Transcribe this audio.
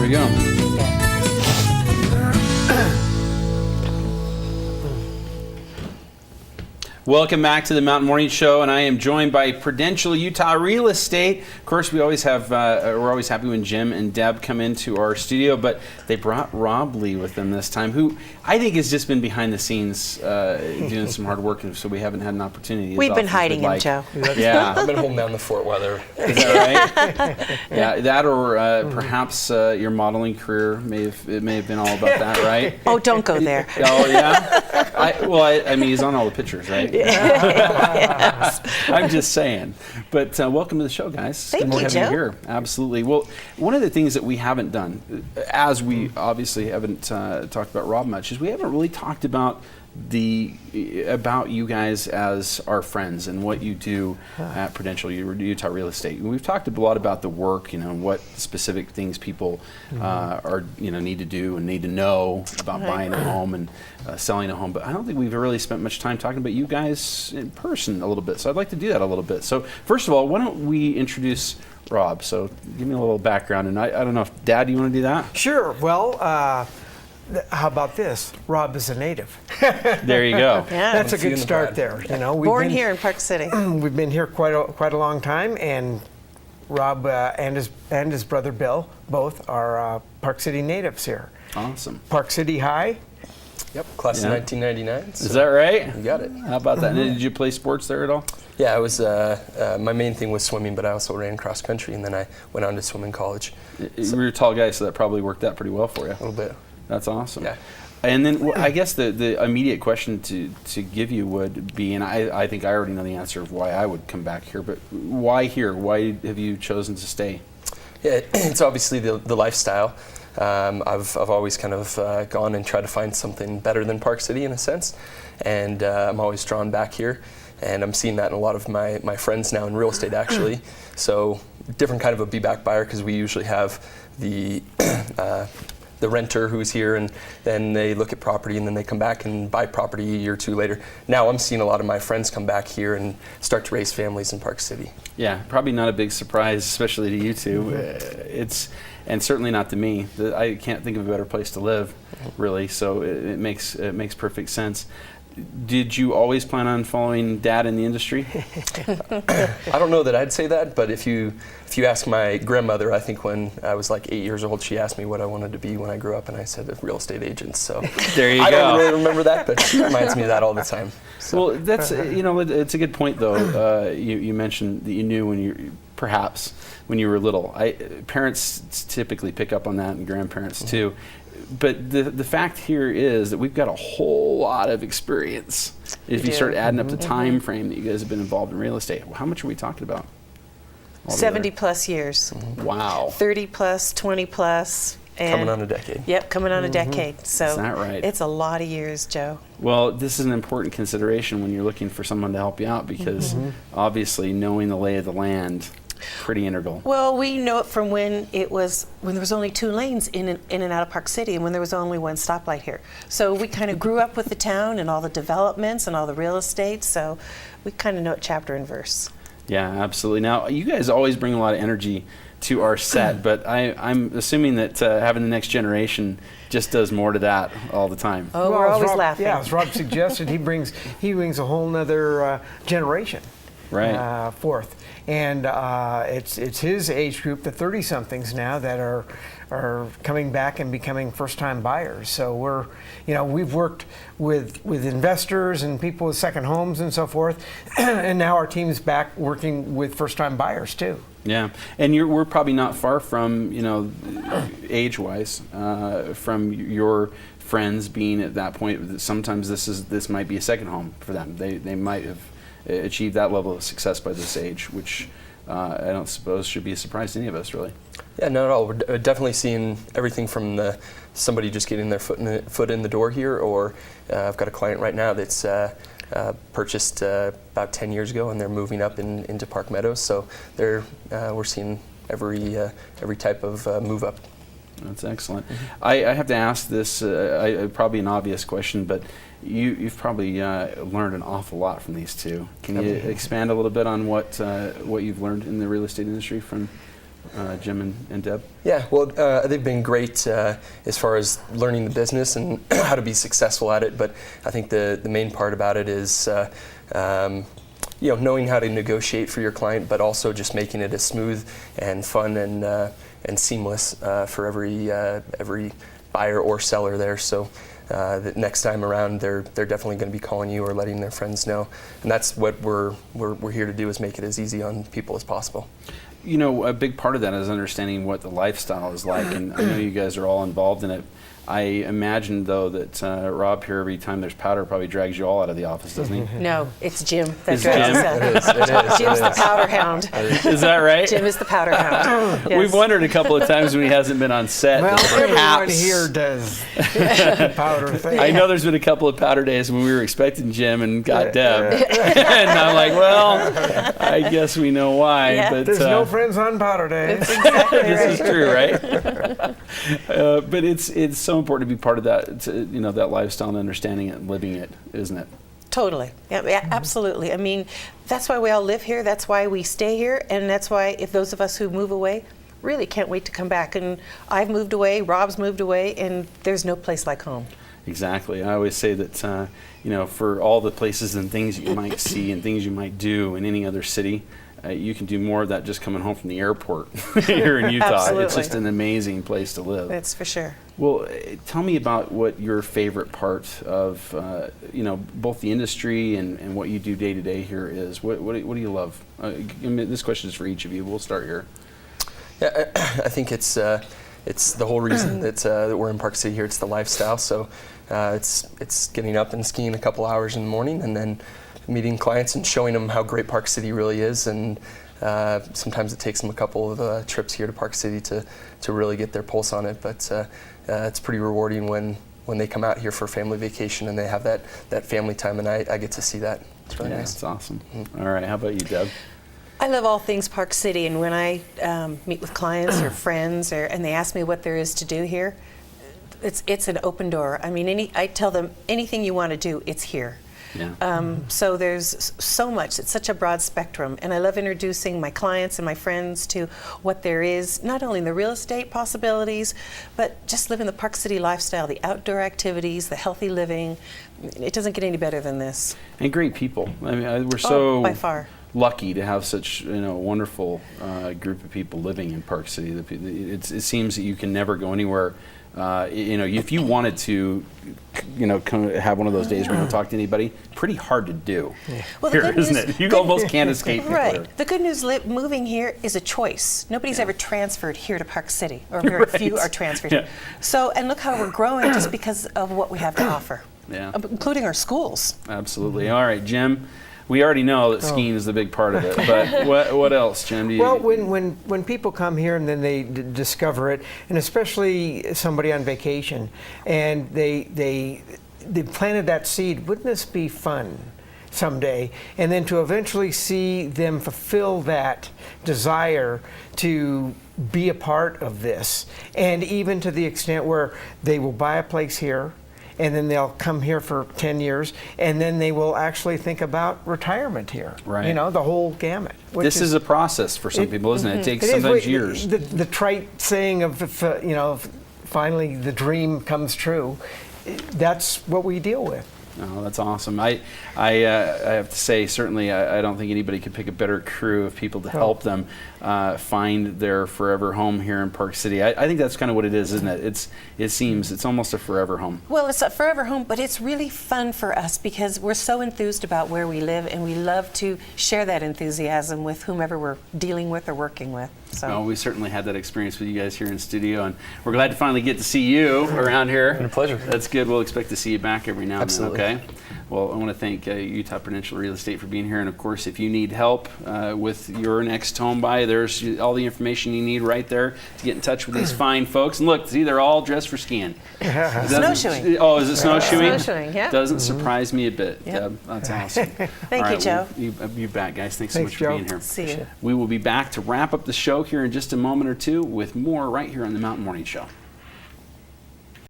we go. Welcome back to the Mountain Morning Show, and I am joined by Prudential Utah Real Estate. Of course, we always have we're always happy when Jim and Deb come into our studio, but they brought Rob Lea with them this time, who I think has just been behind the scenes doing some hard work, and so we haven't had an opportunity. We've been hiding him, Joe. Yeah, I've been holding down the fort weather. Is that right? Yeah, that or perhaps your modeling career may have been all about that, right? Oh, don't go there. Oh yeah. I mean, he's on all the pictures, right? Yes. I'm just saying. But welcome to the show, guys. Thank you, having Joe. you here. Absolutely. Well, one of the things that we haven't done, as we obviously haven't talked about Rob much, is we haven't really talked about you guys as our friends and what you do at Prudential Utah Real Estate. We've talked a lot about the work, what specific things people are need to do and need to know about buying a home and selling a home. But I don't think we've really spent much time talking about you guys in person a little bit. So I'd like to do that a little bit. So first of all, why don't we introduce Rob? So give me a little background, and I don't know if Dad, you want to do that? Sure. Well, how about this? Rob is a native. There you go. Yeah. That's a good start there. We've Born been here in Park City. We've been here quite a long time, and Rob and his brother Bill both are Park City natives here. Awesome. Park City High. Yep, class of 1999. So Is that right? you got it. How about that? Did you play sports there at all? Yeah, I was. My main thing was swimming, but I also ran cross country, and then I went on to swim in college. You were a tall guy, so that probably worked out pretty well for you. A little bit. That's awesome. Yeah. And then I guess the immediate question to give you would be, and I think I already know the answer of why I would come back here, but why here? Why have you chosen to stay? Yeah, it's obviously the lifestyle. I've always kind of gone and tried to find something better than Park City in a sense, and I'm always drawn back here. And I'm seeing that in a lot of my friends now in real estate, actually. So different kind of a be-back buyer, because we usually have the renter who's here, and then they look at property, and then they come back and buy property a year or two later. Now I'm seeing a lot of my friends come back here and start to raise families in Park City. Yeah, probably not a big surprise, especially to you two. And certainly not to me. I can't think of a better place to live, really. So it makes perfect sense. Did you always plan on following Dad in the industry? I don't know that I'd say that, but if you ask my grandmother, I think when I was like 8 years old, she asked me what I wanted to be when I grew up, and I said a real estate agent. So there you go. I don't really remember that, but she reminds me of that all the time. So. Well, that's it's a good point though. You mentioned that you knew perhaps when you were little. Parents typically pick up on that, and grandparents too. But the fact here is that we've got a whole lot of experience. If you start adding up the time frame that you guys have been involved in real estate, how much are we talking about? 70 plus years. Wow. 30 plus, 20 plus. And coming on a decade. Yep, coming on a decade. So is that right? It's a lot of years, Joe. Well, this is an important consideration when you're looking for someone to help you out, because obviously knowing the lay of the land, pretty integral. Well, we know it from when there was only 2 lanes in and out of Park City, and when there was only 1 stoplight here. So we kind of grew up with the town and all the developments and all the real estate. So we kind of know it chapter and verse. Yeah, absolutely. Now, you guys always bring a lot of energy to our set, but I'm assuming that having the next generation just does more to that all the time. Oh, we're always laughing. Yeah, as Rob suggested, he brings a whole nother generation forth. And it's his age group, the 30-somethings now, that are coming back and becoming first-time buyers. So we've worked with investors and people with second homes and so forth, and now our team's back working with first-time buyers too. Yeah, and we're probably not far from, age-wise, from your friends being at that point. Sometimes this might be a second home for them. They might have achieved that level of success by this age, which I don't suppose should be a surprise to any of us, really. Yeah, not at all. We're definitely seeing everything from somebody just getting their foot in the door here, or I've got a client right now that's purchased about 10 years ago, and they're moving up into Park Meadows. So we're seeing every type of move up. That's excellent. I have to ask this, probably an obvious question, but you've probably learned an awful lot from these two. Can you expand a little bit on what you've learned in the real estate industry from Jim and Deb? Yeah, well, they've been great as far as learning the business and how to be successful at it. But I think the main part about it is knowing how to negotiate for your client, but also just making it as smooth and fun and seamless for every buyer or seller there. So the next time around, they're definitely going to be calling you or letting their friends know, and that's what we're here to do, is make it as easy on people as possible. You know, a big part of that is understanding what the lifestyle is like, and I know you guys are all involved in it. I imagine, though, that Rob here, every time there's powder, probably drags you all out of the office, doesn't he? No, it's Jim that It's drags Jim? us out. It is. Jim's the powder hound. Is that right? Jim is the powder hound. Yes. We've wondered a couple of times when he hasn't been on set. Well, that everyone perhaps, here does the powder thing. I know there's been a couple of powder days when we were expecting Jim and got Deb. And I'm like, well, I guess we know why. Yeah. But There's no friends on powder day. That's exactly right. this is true, right? But it's so important to be part of that, that lifestyle and understanding it and living it, isn't it? Totally. Yeah, absolutely. I mean, that's why we all live here. That's why we stay here. And that's why if those of us who move away really can't wait to come back. And I've moved away, Rob's moved away, and there's no place like home. Exactly. I always say that, for all the places and things that you might see and things you might do in any other city, you can do more of that just coming home from the airport here in Utah. Absolutely. It's just an amazing place to live. That's for sure. Well, tell me about what your favorite part of, both the industry and what you do day to day here is. What do you love? This question is for each of you. We'll start here. Yeah, I think it's the whole reason that we're in Park City here. It's the lifestyle. So it's getting up and skiing a couple hours in the morning, and then meeting clients and showing them how great Park City really is. And sometimes it takes them a couple of trips here to Park City to really get their pulse on it. But it's pretty rewarding when they come out here for a family vacation and they have that family time, and I get to see that. It's really nice. That's awesome. All right, how about you, Deb? I love all things Park City, and when I meet with clients or friends, and they ask me what there is to do here, it's an open door. I mean, I tell them anything you want to do, it's here. Yeah. So there's so much. It's such a broad spectrum, and I love introducing my clients and my friends to what there is, not only in the real estate possibilities, but just living the Park City lifestyle, the outdoor activities, the healthy living. It doesn't get any better than this. And great people. I mean, we're so by far lucky to have such wonderful group of people living in Park City. It seems that you can never go anywhere. If you wanted to, come have one of those days where you don't talk to anybody, pretty hard to do. Well, here, isn't it? You almost can't escape people right. here. The good news, moving here is a choice. Nobody's ever transferred here to Park City, or very few are transferred. Yeah. So, and look how we're growing just because of what we have to offer, including our schools. Absolutely. All right, Jim. We already know that skiing is the big part of it, but what else, Jim? Well, when people come here and then they discover it, and especially somebody on vacation, and they planted that seed, wouldn't this be fun someday? And then to eventually see them fulfill that desire to be a part of this, and even to the extent where they will buy a place here, and then they'll come here for 10 years, and then they will actually think about retirement here. Right. The whole gamut. This is a process for some people, isn't it? It takes sometimes years. The trite saying of, finally the dream comes true, that's what we deal with. Oh, that's awesome. I have to say, certainly, I don't think anybody could pick a better crew of people to help them find their forever home here in Park City. I think that's kind of what it is, isn't it? It seems it's almost a forever home. Well, it's a forever home, but it's really fun for us because we're so enthused about where we live, and we love to share that enthusiasm with whomever we're dealing with or working with. So. Well, we certainly had that experience with you guys here in studio, and we're glad to finally get to see you around here. It's been a pleasure. That's good. We'll expect to see you back every now and then. Absolutely. Okay. Well, I want to thank Utah Prudential Real Estate for being here, and of course, if you need help with your next home buy, there's all the information you need right there to get in touch with these fine folks. And look, see, they're all dressed for skiing. Snowshoeing. Oh, is it snowshoeing? Snowshoeing, yeah. Doesn't surprise me a bit. Yep. Deb. That's awesome. Thank you, Joe. Well, you back, guys. Thanks so much for Joe. being here. See you. We will be back to wrap up the show here in just a moment or two with more right here on the Mountain Morning Show.